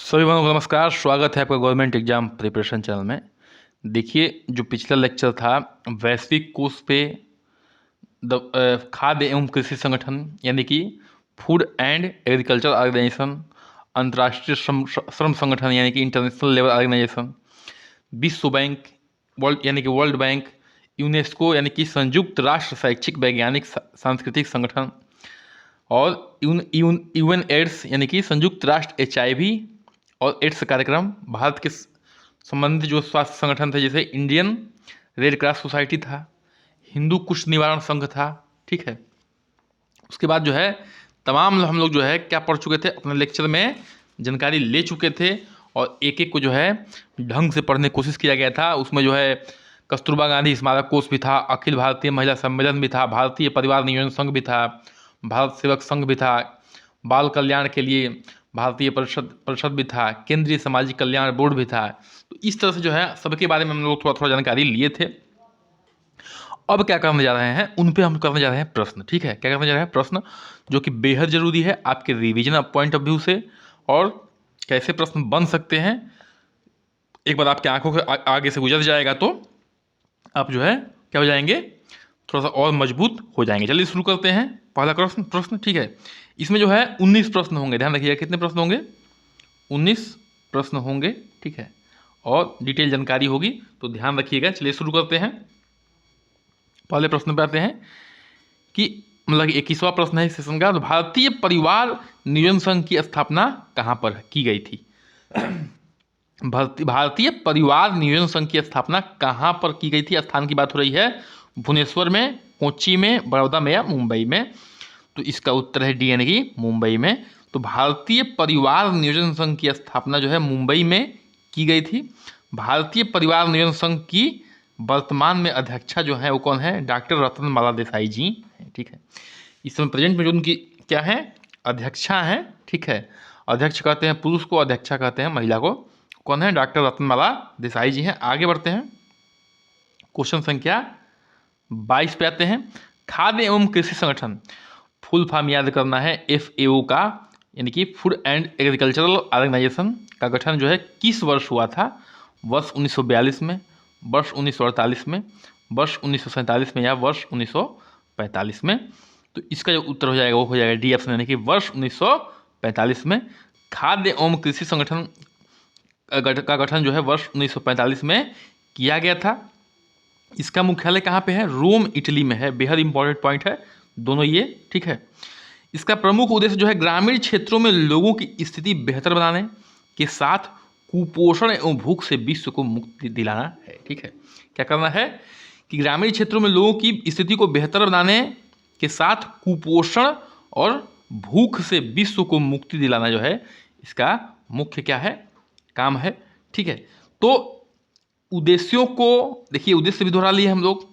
सभी भाइयों को नमस्कार। स्वागत है आपका गवर्नमेंट एग्जाम प्रिपरेशन चैनल में। देखिए, जो पिछला लेक्चर था वैश्विक कोष पे खाद्य एवं कृषि संगठन यानी कि फूड एंड एग्रीकल्चर ऑर्गेनाइजेशन, अंतर्राष्ट्रीय श्रम संगठन यानी कि इंटरनेशनल लेबर ऑर्गेनाइजेशन, विश्व बैंक वर्ल्ड यानी कि वर्ल्ड बैंक, यूनेस्को यानी कि संयुक्त राष्ट्र शैक्षिक वैज्ञानिक सांस्कृतिक संगठन और यूएन एड्स यानी कि संयुक्त राष्ट्र HIV और एड्स कार्यक्रम, भारत के संबंधित जो स्वास्थ्य संगठन थे जैसे इंडियन रेड क्रॉस सोसाइटी था, हिंदू कुष्ठ निवारण संघ था। ठीक है, उसके बाद जो है तमाम हम लोग जो है क्या पढ़ चुके थे, अपने लेक्चर में जानकारी ले चुके थे और एक एक को जो है ढंग से पढ़ने की कोशिश किया गया था। उसमें जो है कस्तूरबा गांधी स्मारक कोष भी था, अखिल भारतीय महिला सम्मेलन भी था, भारतीय परिवार नियोजन संघ भी था, भारत सेवक संघ भी था, बाल कल्याण के लिए भारतीय परिषद भी था, केंद्रीय सामाजिक कल्याण बोर्ड भी था। तो इस तरह से जो है सबके बारे में हम लोग थोड़ा थोड़ा जानकारी लिए थे। अब क्या करने जा रहे हैं, उन पे हम करने जा रहे हैं प्रश्न। ठीक है, क्या करने जा रहे हैं प्रश्न, जो कि बेहद जरूरी है आपके रिवीजन पॉइंट ऑफ व्यू से। और कैसे प्रश्न बन सकते हैं, एक बार आपकी आंखों के आगे से गुजर जाएगा तो आप जो है क्या हो जाएंगे, थोड़ा सा और मजबूत हो जाएंगे। चलिए शुरू करते हैं। पहला प्रश्न ठीक है, इसमें जो है 19 प्रश्न होंगे। ध्यान रखिएगा, कितने प्रश्न होंगे, 19 प्रश्न होंगे। ठीक है, और डिटेल जानकारी होगी तो ध्यान रखिएगा। चलिए शुरू करते हैं। पहले प्रश्न पे आते हैं कि मतलब 21वां प्रश्न है इस सेशन का। तो भारतीय परिवार नियोजन संघ की स्थापना कहाँ पर की गई थी? भारतीय परिवार नियोजन संघ की स्थापना कहाँ पर की गई थी? स्थान की बात हो रही है भुवनेश्वर में, कोच्चि में, बड़ौदा में या मुंबई में। तो इसका उत्तर है डी यानी कि मुंबई में। तो भारतीय परिवार नियोजन संघ की स्थापना जो है मुंबई में की गई थी। भारतीय परिवार नियोजन संघ की वर्तमान में अध्यक्षा जो है वो कौन है? डॉक्टर रतनमाला देसाई जी। ठीक है, इस समय प्रेजेंट में जो उनकी क्या है, अध्यक्षा है। ठीक है, अध्यक्ष कहते हैं पुरुष को, अध्यक्षा कहते हैं महिला को। कौन है? डॉक्टर रतनमाला देसाई जी हैं। आगे बढ़ते हैं, क्वेश्चन संख्या 22 पे आते हैं। खाद्य एवं कृषि संगठन, फुल फॉर्म याद करना है FAO का, यानी कि फूड एंड एग्रीकल्चरल ऑर्गेनाइजेशन का गठन जो है किस वर्ष हुआ था? वर्ष 1942 में, वर्ष 1948 में, वर्ष 1947 में या वर्ष 1945 में। तो इसका जो उत्तर हो जाएगा वो हो जाएगा डी ऑप्शन, यानी कि वर्ष 1945 में। खाद्य एवं कृषि संगठन का गठन जो है वर्ष 1945 में किया गया था। इसका मुख्यालय कहाँ पे है? रोम इटली में है। बेहद इंपॉर्टेंट पॉइंट है दोनों ये। ठीक है, इसका प्रमुख उद्देश्य जो है ग्रामीण क्षेत्रों में लोगों की स्थिति बेहतर बनाने के साथ कुपोषण एवं भूख से विश्व को मुक्ति दिलाना है। ठीक है, क्या करना है कि ग्रामीण क्षेत्रों में लोगों की स्थिति को बेहतर बनाने के साथ कुपोषण और भूख से विश्व को मुक्ति दिलाना जो है इसका मुख्य क्या है, काम है। ठीक है, तो उद्देश्यों को देखिए, उद्देश्य भी दोहरा लिए हम लोग,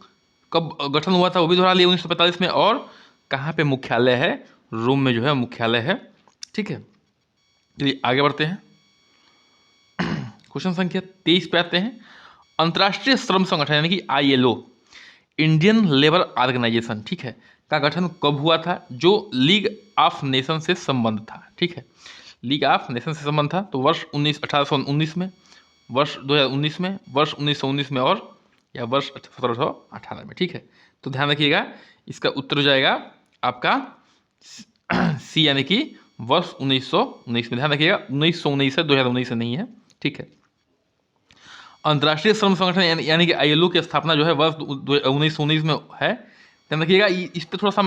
कब गठन हुआ था वो भी दोहरा लिए 1945 में, और कहाँ पे मुख्यालय है? रोम में जो है मुख्यालय है। ठीक है, चलिए आगे बढ़ते हैं। क्वेश्चन संख्या 23 पे आते हैं। अंतर्राष्ट्रीय श्रम संगठन यानी कि ILO, इंडियन लेबर ऑर्गेनाइजेशन, ठीक है, का गठन कब हुआ था? जो लीग ऑफ नेशन से संबंध था। ठीक है, लीग ऑफ नेशन से संबंध था। तो वर्ष 1819 में, वर्ष 2019 में, वर्ष 1919 में और या वर्ष 1718 में। ठीक है, तो ध्यान रखिएगा, इसका उत्तर हो जाएगा आपका सी यानी कि वर्ष 1919 में। ध्यान रखिएगा 1919 है, 2019 से नहीं है। ठीक है, अंतर्राष्ट्रीय श्रम संगठन यानी कि ILO की स्थापना जो है वर्ष 1919 में है। ध्यान रखिएगा, इस पर थोड़ा सा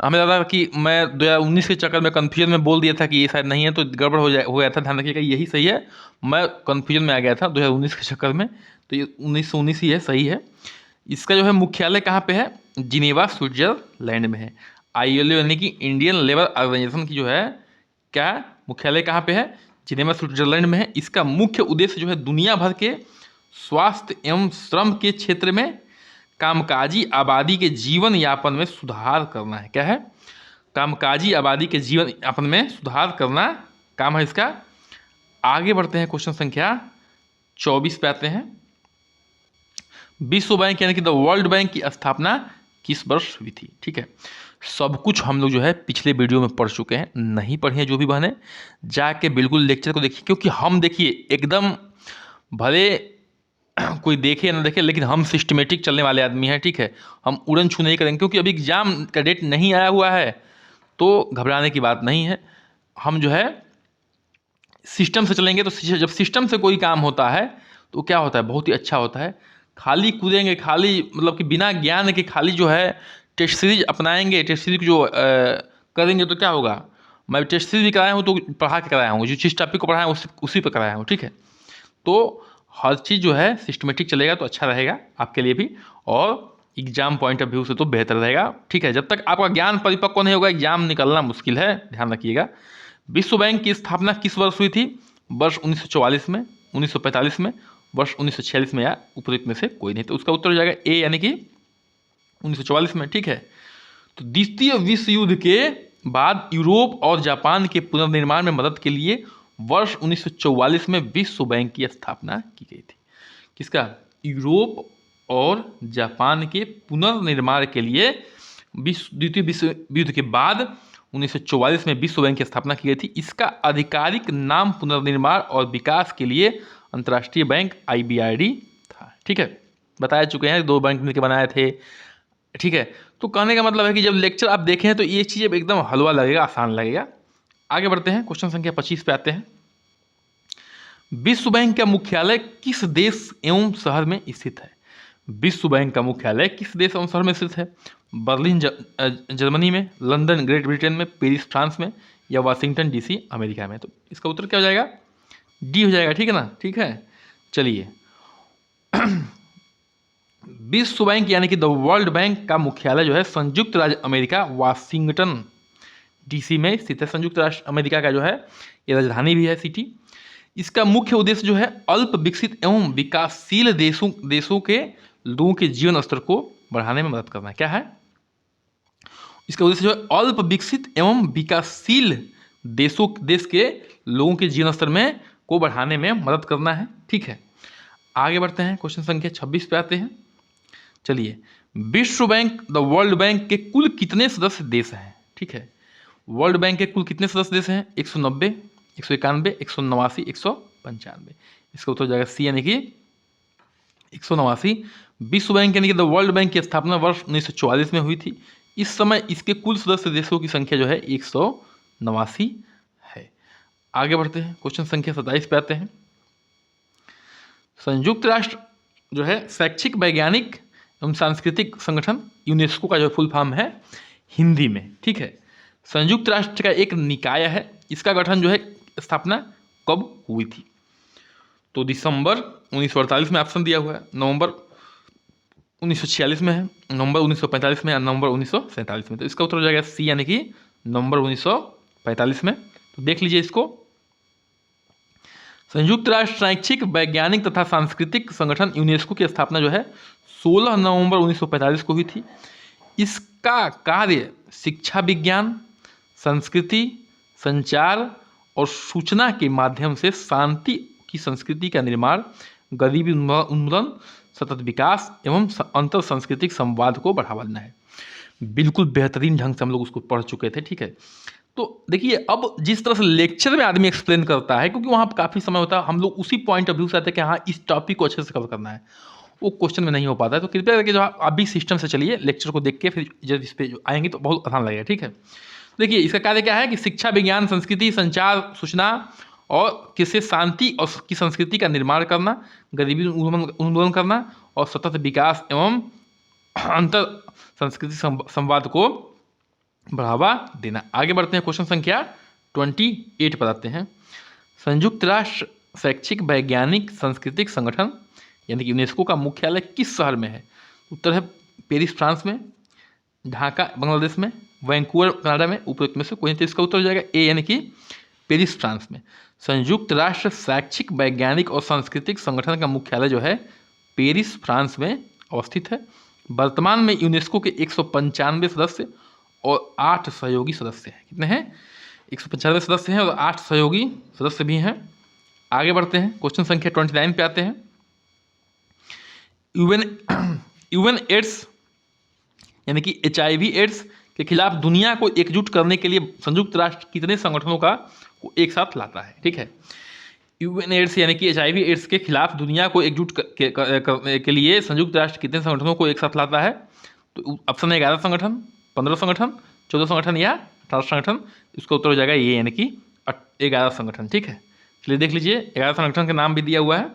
हमें लगा कि मैं 2019 के चक्कर में कन्फ्यूजन में बोल दिया था कि ये शायद नहीं है, तो गड़बड़ हो गया था। ध्यान रखिएगा यही सही है, मैं कन्फ्यूजन में आ गया था 2019 के चक्कर में, तो ये 1919 ही है, सही है। इसका जो है मुख्यालय कहाँ पे है? जिनेवा स्विट्जरलैंड में है। ILO यानी कि इंडियन लेबर ऑर्गेनाइजेशन की जो है क्या मुख्यालय कहाँ पे है? जिनेवा स्विट्जरलैंड में है। इसका मुख्य उद्देश्य जो है दुनिया भर के स्वास्थ्य एवं श्रम के क्षेत्र में कामकाजी आबादी के जीवन यापन में सुधार करना है। क्या है? कामकाजी आबादी के जीवन यापन में सुधार करना काम है इसका। आगे बढ़ते हैं, क्वेश्चन संख्या 24 पे आते हैं। विश्व बैंक यानी कि द वर्ल्ड बैंक की स्थापना किस वर्ष हुई थी? ठीक है, सब कुछ हम लोग जो है पिछले वीडियो में पढ़ चुके हैं। नहीं पढ़े हैं जो भी बहने, जाके बिल्कुल लेक्चर को देखिए, क्योंकि हम देखिए एकदम भले कोई देखे ना देखे, लेकिन हम सिस्टमेटिक चलने वाले आदमी हैं, ठीक है। हम उड़न छू नहीं करेंगे, क्योंकि अभी एग्जाम का डेट नहीं आया हुआ है, तो घबराने की बात नहीं है। हम जो है सिस्टम से चलेंगे, तो जब सिस्टम से कोई काम होता है तो क्या होता है, बहुत ही अच्छा होता है। खाली कूदेंगे, खाली मतलब कि बिना ज्ञान के खाली जो है टेस्ट सीरीज अपनाएंगे, टेस्ट सीरीज जो करेंगे तो क्या होगा। मैं टेस्ट सीरीज भी कराया हूँ तो पढ़ा के कराया हूँ, जो जिस टॉपिक को पढ़ाया उसी पर कराया हूँ, ठीक है। तो हर चीज़ जो है सिस्टमेटिक चलेगा तो अच्छा रहेगा आपके लिए भी, और एग्जाम पॉइंट ऑफ व्यू से तो बेहतर रहेगा, ठीक है। जब तक आपका ज्ञान परिपक्व नहीं होगा, एग्जाम निकलना मुश्किल है, ध्यान रखिएगा। विश्व बैंक की स्थापना किस वर्ष हुई थी? वर्ष 1944 में, 1945 में, वर्ष 1946 में, या उपरोक्त में से कोई नहीं। तो उसका उत्तर हो जाएगा ए, यानी कि 1944 में, ठीक है। तो द्वितीय विश्व युद्ध के बाद यूरोप और जापान के पुनर्निर्माण में मदद के लिए वर्ष 1944 में विश्व बैंक की स्थापना की गई थी। किसका? यूरोप और जापान के पुनर्निर्माण के लिए द्वितीय विश्व युद्ध के बाद 1944 में विश्व बैंक की स्थापना की गई थी। इसका आधिकारिक नाम पुनर्निर्माण और विकास के लिए अंतर्राष्ट्रीय बैंक IBRD था, ठीक है। बताया चुके हैं, 2 बैंक मिलकर बनाए थे, ठीक है। तो कहने का मतलब है कि जब लेक्चर आप देखें तो ये चीज़ एकदम हलवा लगेगा, आसान लगेगा। आगे बढ़ते हैं, क्वेश्चन संख्या 25 पे आते हैं। विश्व बैंक का मुख्यालय किस देश एवं शहर में स्थित है? विश्व बैंक का मुख्यालय किस देश एवं शहर में स्थित है? बर्लिन जर्मनी में, लंदन ग्रेट ब्रिटेन में, पेरिस फ्रांस में, या वाशिंगटन DC अमेरिका में? तो इसका उत्तर क्या हो जाएगा? डी हो जाएगा, ठीक है ना, ठीक है। चलिए विश्व बैंक यानी कि द वर्ल्ड बैंक का मुख्यालय जो है संयुक्त राज्य अमेरिका वाशिंगटन DC में स्थित है। संयुक्त राष्ट्र अमेरिका का जो है ये राजधानी भी है, सिटी। इसका मुख्य उद्देश्य जो है अल्प विकसित एवं विकासशील देशों के लोगों के जीवन स्तर को बढ़ाने में मदद करना है। क्या है इसका उद्देश्य? जो है अल्प विकसित एवं विकासशील देश के लोगों के जीवन स्तर में को बढ़ाने में मदद करना है, ठीक है। आगे बढ़ते हैं, क्वेश्चन संख्या 26 पे आते हैं। चलिए, विश्व बैंक द वर्ल्ड बैंक के कुल कितने सदस्य देश हैं? ठीक है, वर्ल्ड बैंक के कुल कितने सदस्य देश हैं? 190, 191, 189, 195। इसका उत्तर हो जाएगा सी, यानी कि 189। विश्व बैंक यानी कि द वर्ल्ड बैंक की स्थापना वर्ष 1944 में हुई थी। इस समय इसके कुल सदस्य देशों की संख्या जो है 189 है। आगे बढ़ते हैं, क्वेश्चन संख्या 27 पे आते हैं। संयुक्त राष्ट्र जो है शैक्षिक, वैज्ञानिक एवं सांस्कृतिक संगठन, यूनेस्को का जो फुल फॉर्म है हिंदी में, ठीक है। संयुक्त राष्ट्र का एक निकाय है। इसका गठन जो है, स्थापना कब हुई थी? तो दिसंबर 1948 में ऑप्शन दिया हुआ है, नवंबर 1946 में है, नवंबर 1945 में, या नवंबर 1947 में। तो इसका उत्तर हो जाएगा सी, यानी कि नवंबर 1945 में। तो देख लीजिए इसको। संयुक्त राष्ट्र शैक्षिक, वैज्ञानिक तथा सांस्कृतिक संगठन यूनेस्को की स्थापना जो है 16 नवंबर 1945 को हुई थी। इसका कार्य शिक्षा, विज्ञान, संस्कृति, संचार और सूचना के माध्यम से शांति की संस्कृति का निर्माण, गरीबी उन्मूलन, सतत विकास एवं अंतर सांस्कृतिक संवाद को बढ़ावा देना है। बिल्कुल बेहतरीन ढंग से हम लोग उसको पढ़ चुके थे, ठीक है। तो देखिए, अब जिस तरह से लेक्चर में आदमी एक्सप्लेन करता है, क्योंकि वहाँ काफ़ी समय होता है, हम लोग उसी पॉइंट ऑफ व्यू से आते हैं कि हाँ इस टॉपिक को अच्छे से कवर करना है, वो क्वेश्चन में नहीं हो पाता है। तो कृपया करके जो आप भी सिस्टम से चलिए, लेक्चर को देख के फिर जब इस पर आएंगे तो बहुत आसान लगेगा, ठीक है। देखिए, इसका कार्य क्या है कि शिक्षा, विज्ञान, संस्कृति, संचार, सूचना और किससे शांति और की संस्कृति का निर्माण करना, गरीबी उन्मूलन करना और सतत विकास एवं अंतर संस्कृति संवाद को बढ़ावा देना। आगे बढ़ते हैं, क्वेश्चन संख्या 28 पर आते हैं। संयुक्त राष्ट्र शैक्षिक, वैज्ञानिक, सांस्कृतिक संगठन यानी कि यूनेस्को का मुख्यालय किस शहर में है? उत्तर है पेरिस फ्रांस में, ढाका बांग्लादेश में, वैंकूवर कनाडा में, उपरोक्त में से कोई नहीं। तो इसका उत्तर हो जाएगा ए, यानी कि पेरिस फ्रांस में। संयुक्त राष्ट्र शैक्षिक, वैज्ञानिक और सांस्कृतिक संगठन का मुख्यालय जो है पेरिस फ्रांस में अवस्थित है। वर्तमान में यूनेस्को के 195 सदस्य और 8 सहयोगी सदस्य हैं। कितने हैं? 195 सदस्य हैं और 8 सहयोगी सदस्य भी हैं। आगे बढ़ते हैं, क्वेश्चन संख्या 29 पे आते हैं। यूएन एड्स यानी कि HIV एड्स के खिलाफ दुनिया को एकजुट करने के लिए संयुक्त राष्ट्र कितने संगठनों का एक साथ लाता है? ठीक है, यूएन एड्स यानी कि HIV एड्स के खिलाफ दुनिया को एकजुट करने के लिए संयुक्त राष्ट्र कितने संगठनों को एक साथ लाता है? तो ऑप्शन है 11 संगठन, 15 संगठन, 14 संगठन या 18 संगठन। इसका उत्तर हो जाएगा ये, यानी कि 11 संगठन। ठीक है, चलिए देख लीजिए 11 संगठन का नाम भी दिया हुआ है।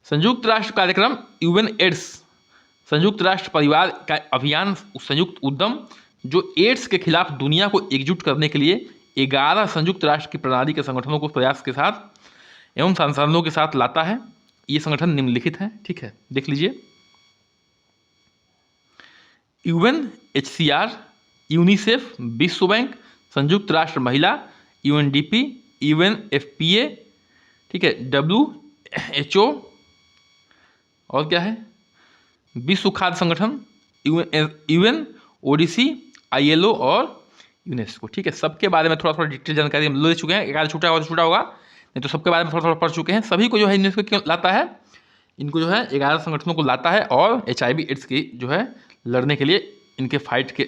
संयुक्त राष्ट्र कार्यक्रम यूएन एड्स संयुक्त राष्ट्र परिवार का अभियान संयुक्त उद्यम जो एड्स के खिलाफ दुनिया को एकजुट करने के लिए 11 संयुक्त राष्ट्र की प्रणाली के संगठनों को प्रयास के साथ एवं संसाधनों के साथ लाता है। ये संगठन निम्नलिखित हैं। ठीक है, देख लीजिए, UNHCR, यूनिसेफ, विश्व बैंक, संयुक्त राष्ट्र महिला, UNDP, UNFPA, ठीक है, WHO, और क्या है, विश्व खाद्य संगठन, UNODC, ILO और यूनेस्को। ठीक है, सबके बारे में थोड़ा थोड़ा डिटेल जानकारी हम ले चुके हैं। एक आध छूटा होगा, नहीं तो सबके बारे में थोड़ा थोड़ा पढ़ चुके हैं। सभी को जो है यूनेस्को क्यों लाता है, इनको जो है 11 संगठनों को लाता है और HIV एड्स की जो है लड़ने के लिए, इनके फाइट के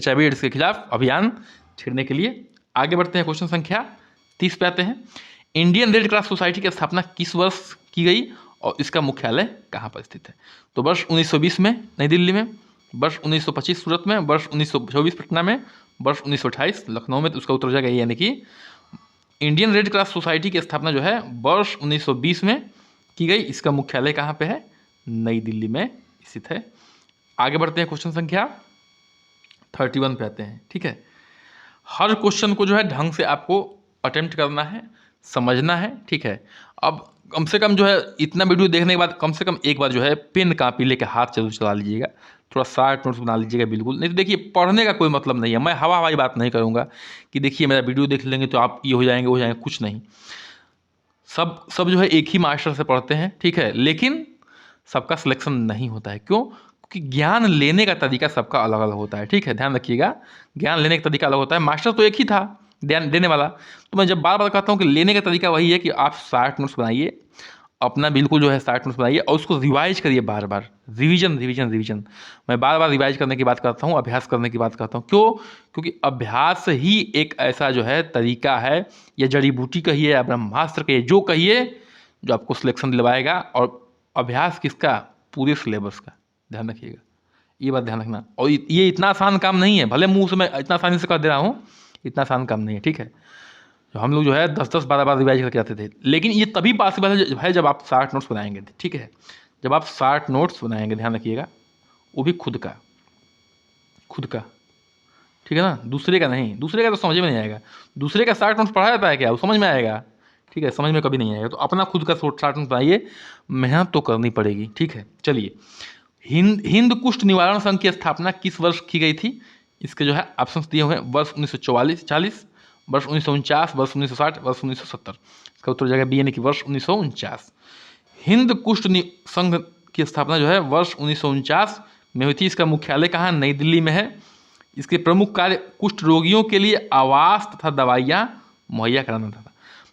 HIV एड्स के खिलाफ अभियान छेड़ने के लिए। आगे बढ़ते हैं, क्वेश्चन संख्या 30 पे आते हैं। इंडियन रेड क्रॉस सोसाइटी की स्थापना किस वर्ष की गई और इसका मुख्यालय कहाँ पर स्थित है? तो वर्ष 1920 में नई दिल्ली में, वर्ष 1925 सूरत में, वर्ष 1924 पटना में, वर्ष 1928 लखनऊ में। तो उसका उत्तर हो जाएगा यानी कि इंडियन रेड क्रॉस सोसाइटी की स्थापना जो है वर्ष 1920 में की गई। इसका मुख्यालय कहाँ पे है? नई दिल्ली में स्थित है। आगे बढ़ते हैं, क्वेश्चन संख्या 31 पे आते हैं। ठीक है, हर क्वेश्चन को जो है ढंग से आपको अटेम्प्ट करना है, समझना है। ठीक है, अब कम से कम जो है इतना वीडियो देखने के बाद कम से कम एक बार जो है पेन कापी लेके हाथ जरूर चला लीजिएगा, थोड़ा शार्ट नोट्स बना लीजिएगा। बिल्कुल नहीं तो देखिए, पढ़ने का कोई मतलब नहीं है। मैं हवाई बात नहीं करूँगा कि देखिए मेरा वीडियो देख लेंगे तो आप ये हो जाएंगे हो जाएंगे, कुछ नहीं। सब जो है एक ही मास्टर से पढ़ते हैं। ठीक है, लेकिन सबका सिलेक्शन नहीं होता है। क्यों? क्योंकि ज्ञान लेने का तरीका सबका अलग अलग होता है। ठीक है, ध्यान रखिएगा, ज्ञान लेने का तरीका अलग होता है। मास्टर तो एक ही था ध्यान देने वाला। तो मैं जब बार बार कहता हूँ कि लेने का तरीका वही है कि आप शार्ट नोट्स बनाइए, अपना बिल्कुल जो है शार्ट नोट्स बनाइए और उसको रिवाइज करिए बार बार। रिवीजन रिवीजन रिवीजन, मैं बार बार रिवाइज करने की बात करता हूँ, अभ्यास करने की बात करता हूँ। क्यों? क्योंकि अभ्यास ही एक ऐसा जो है तरीका है, या जड़ी बूटी कहिए या ब्रह्मास्त्र कहिए, जो कहिए, जो आपको सिलेक्शन दिलवाएगा। और अभ्यास किसका? पूरे सिलेबस का। ध्यान रखिएगा, ये बात ध्यान रखना। और ये इतना आसान काम नहीं है, भले मुंह से मैं इतना आसानी से कर दे रहा हूँ, इतना आसान काम नहीं है। ठीक है, तो हम लोग जो है 10-10 12 रिवाइज करके आते थे, लेकिन ये तभी पॉसिबल है जब आप शार्ट नोट्स बनाएंगे। ठीक है, जब आप शार्ट नोट्स बनाएंगे, ध्यान रखिएगा, वो भी खुद का। ठीक है ना, दूसरे का नहीं। दूसरे का तो समझ में नहीं आएगा। दूसरे का शार्ट नोट्स पढ़ा जाता है क्या? वो समझ में आएगा? ठीक है, समझ में कभी नहीं आएगा। तो अपना खुद का शार्ट नोट्स बनाइए, मेहनत तो करनी पड़ेगी। ठीक है, चलिए, हिंद कुष्ठ निवारण संघ की स्थापना किस वर्ष की गई थी? इसके जो है ऑप्शंस दिए हुए हैं, वर्ष 1940, वर्ष 1949, वर्ष 1960, वर्ष 1970। इसका उत्तर हो जाएगा बी, यानी कि वर्ष 1949। हिंद कुष्ठ संघ की स्थापना जो है वर्ष 1949 में हुई थी। इसका मुख्यालय कहाँ? नई दिल्ली में है। इसके प्रमुख कार्य कुष्ठ रोगियों के लिए आवास तथा दवाइयाँ मुहैया कराना था।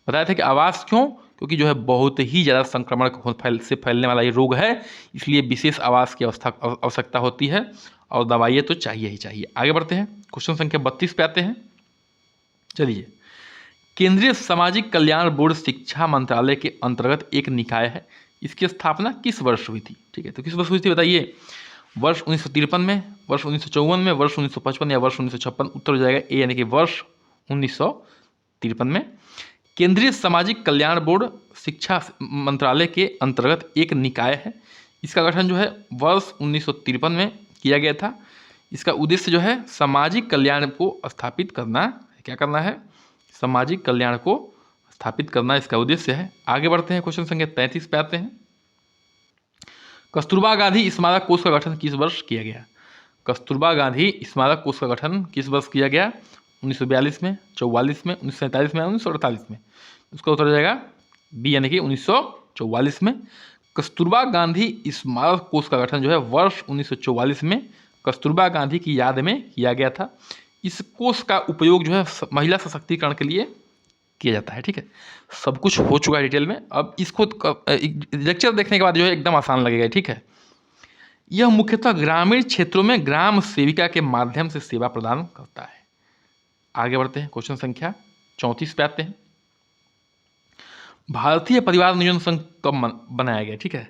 बताया था कि आवास क्यों? क्योंकि जो है बहुत ही ज़्यादा संक्रमण से फैलने वाला ये रोग है, इसलिए विशेष आवास की आवश्यकता होती है, और दवाइयाँ तो चाहिए ही चाहिए। आगे बढ़ते हैं, क्वेश्चन संख्या 32 पे आते हैं। चलिए, केंद्रीय सामाजिक कल्याण बोर्ड शिक्षा मंत्रालय के अंतर्गत एक निकाय है। इसकी स्थापना किस वर्ष हुई थी? ठीक है, तो किस वर्ष हुई थी बताइए? वर्ष 1953 में, वर्ष 1954 में, वर्ष 1955 या वर्ष 1956? उत्तर हो जाएगा ए, यानी कि वर्ष 1953 में। केंद्रीय सामाजिक कल्याण बोर्ड शिक्षा मंत्रालय के अंतर्गत एक निकाय है। इसका गठन जो है वर्ष 1953 में किया गया था। इसका उद्देश्य जो है सामाजिक कल्याण को स्थापित करना। क्या करना है? सामाजिक कल्याण को स्थापित करना इसका उद्देश्य है। आगे बढ़ते हैं, क्वेश्चन संख्या 33 पे आते हैं। कस्तूरबा गांधी स्मारक कोष का गठन किस वर्ष किया गया? कस्तूरबा गांधी स्मारक कोष का गठन किस वर्ष किया गया? 1942 में, 44 में, 1947 में, 1948 में? उसका उत्तर हो जाएगा बी, यानी कि 1944 में। कस्तूरबा गांधी स्मारक कोष का गठन जो है वर्ष 1944 में कस्तूरबा गांधी की याद में किया गया था। इस कोष का उपयोग जो है महिला सशक्तिकरण के लिए किया जाता है। ठीक है, सब कुछ हो चुका है डिटेल में। अब इसको लेक्चर देखने के बाद जो है एकदम आसान लगेगा। ठीक है, यह मुख्यतः ग्रामीण क्षेत्रों में ग्राम सेविका के माध्यम से सेवा प्रदान करता है। आगे बढ़ते हैं, क्वेश्चन संख्या 34 पे आते हैं। भारतीय परिवार नियोजन संघ कब बनाया गया? ठीक है,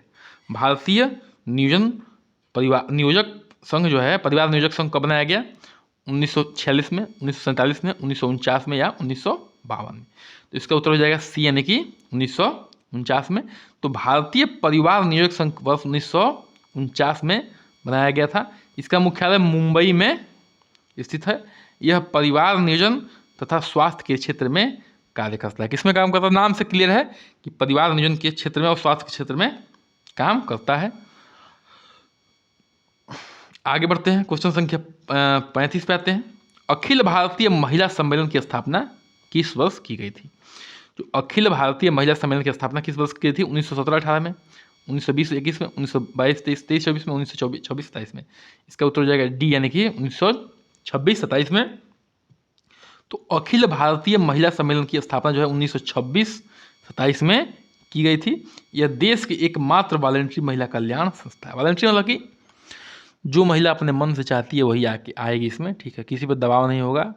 भारतीय नियोजक संघ जो है, परिवार नियोजक संघ कब बनाया गया? 1946 में, 1947 में, 1949 में या 1952 में? तो इसका उत्तर हो जाएगा सी, यानी कि 1949 में। तो भारतीय परिवार नियोजक संघ वर्ष 1949 में बनाया गया था। इसका मुख्यालय मुंबई में स्थित है। यह परिवार नियोजन तथा स्वास्थ्य के क्षेत्र में कार्य करता है। किसमें काम करता है? नाम से क्लियर है कि परिवार नियोजन के क्षेत्र में और स्वास्थ्य के क्षेत्र में काम करता है। आगे बढ़ते हैं, क्वेश्चन संख्या 35 पे आते हैं। अखिल भारतीय महिला सम्मेलन की स्थापना किस वर्ष की गई थी? जो अखिल भारतीय महिला सम्मेलन की स्थापना किस वर्ष की थी? 1917-18 में, 1920-21 में, 1922-23-24 में, 1924-27 में? इसका उत्तर हो जाएगा डी, यानी कि 1926-27 में। तो अखिल भारतीय महिला सम्मेलन की स्थापना जो है 1926-27 में की गई थी। यह देश की एकमात्र वॉलंटरी महिला कल्याण संस्था है। वॉलंटरी मतलब कि जो महिला अपने मन से चाहती है वही आके आएगी इसमें, ठीक है, किसी पर दबाव नहीं होगा,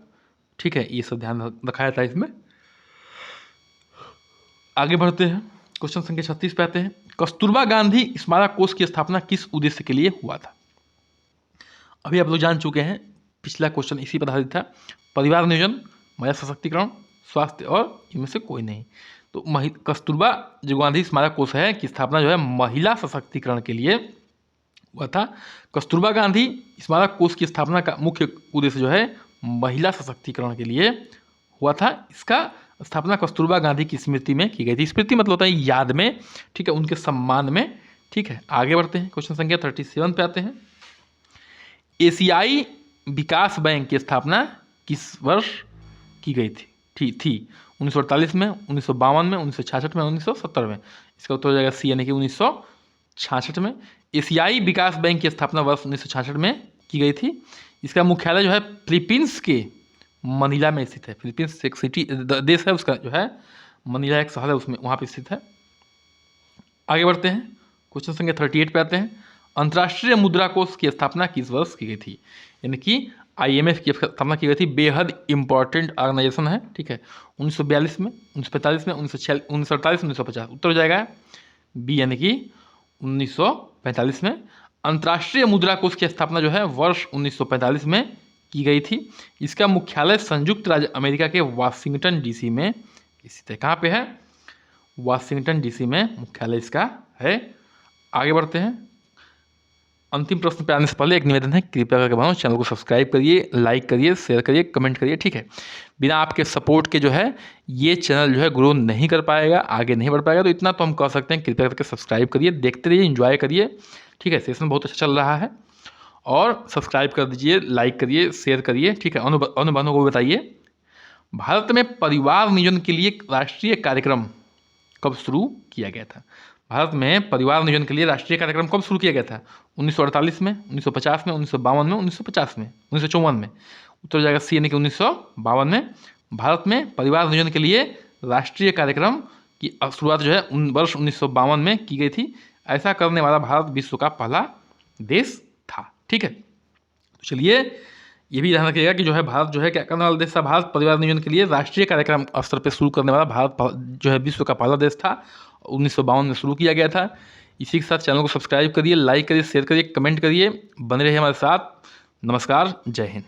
ठीक है, ये सब ध्यान रखा जाता है इसमें। आगे बढ़ते हैं, क्वेश्चन संख्या 36 पे आते हैं। कस्तूरबा गांधी स्मारक कोष की स्थापना किस उद्देश्य के लिए हुआ था? अभी आप लोग जान चुके हैं, पिछला क्वेश्चन इसी पर आधारित था। परिवार नियोजन, महिला सशक्तिकरण, स्वास्थ्य और इनमें से कोई नहीं। तो कस्तूरबा जो गांधी स्मारक कोष है की स्थापना जो है महिला सशक्तिकरण के लिए हुआ था। कस्तूरबा गांधी स्मारक कोष की स्थापना का मुख्य उद्देश्य जो है महिला सशक्तिकरण के लिए हुआ था। इसका स्थापना कस्तूरबा गांधी की स्मृति में की गई थी। स्मृति मतलब होता है याद में, ठीक है, उनके सम्मान में, ठीक है। आगे बढ़ते हैं, क्वेश्चन संख्या 37 पे आते हैं। एशियाई विकास बैंक की स्थापना किस वर्ष की गई थी? 1948 में, 1952 में, 1966 में, 1970 में? इसका उत्तर हो जाएगा सी, यानी कि 1966 में। एशियाई विकास बैंक की स्थापना वर्ष 1966 में की गई थी। इसका मुख्यालय जो है फिलीपींस के मनीला में स्थित है। फिलीपींस एक सिटी देश है, उसका जो है मनीला एक शहर है, उसमें वहाँ पे स्थित है। आगे बढ़ते हैं, क्वेश्चन संख्या 38 पे आते हैं। अंतर्राष्ट्रीय मुद्रा कोष की स्थापना किस वर्ष की गई थी? यानी कि IMF की स्थापना की गई थी। बेहद इंपॉर्टेंट ऑर्गेनाइजेशन है, ठीक है। 1942 में, 1945 में, 1948, 1950? उत्तर हो जाएगा बी, यानी कि 1945 में। अंतर्राष्ट्रीय मुद्रा कोष की स्थापना जो है वर्ष 1945 में की गई थी। इसका मुख्यालय संयुक्त राज्य अमेरिका के वाशिंगटन DC में स्थित है। कहाँ पे है? वाशिंगटन DC में मुख्यालय इसका है। आगे बढ़ते हैं, अंतिम प्रश्न पे आने से पहले एक निवेदन है, कृपया करके भाइयों चैनल को सब्सक्राइब करिए, लाइक करिए, शेयर करिए, कमेंट करिए, ठीक है। बिना आपके सपोर्ट के जो है ये चैनल जो है ग्रो नहीं कर पाएगा, आगे नहीं बढ़ पाएगा। तो इतना तो हम कह सकते हैं, कृपया करके सब्सक्राइब करिए, देखते रहिए, एंजॉय करिए, ठीक है। सेशन बहुत अच्छा चल रहा है और सब्सक्राइब कर दीजिए, लाइक करिए, शेयर करिए, ठीक है। अनुबंधों को बताइए। भारत में परिवार नियोजन के लिए राष्ट्रीय कार्यक्रम कब शुरू किया गया था? भारत में परिवार नियोजन के लिए राष्ट्रीय कार्यक्रम कब शुरू किया गया था? 1948 में, 1950 में, 1952 में, 1950 में, 1954 में? उत्तर हो जाएगा सी, यानी कि 1952 में। भारत में परिवार नियोजन के लिए राष्ट्रीय कार्यक्रम की शुरुआत जो है वर्ष 1952 में की गई थी। ऐसा करने वाला भारत विश्व का पहला देश था, ठीक है। तो चलिए ये भी ध्यान रखिएगा कि जो है भारत जो है क्या करने वाला देश था? भारत परिवार नियोजन के लिए राष्ट्रीय कार्यक्रम स्तर पर शुरू करने वाला भारत जो है विश्व का पहला देश था। 1952 में शुरू किया गया था। इसी के साथ चैनल को सब्सक्राइब करिए, लाइक करिए, शेयर करिए, कमेंट करिए, बने रहिए हमारे साथ। नमस्कार, जय हिंद।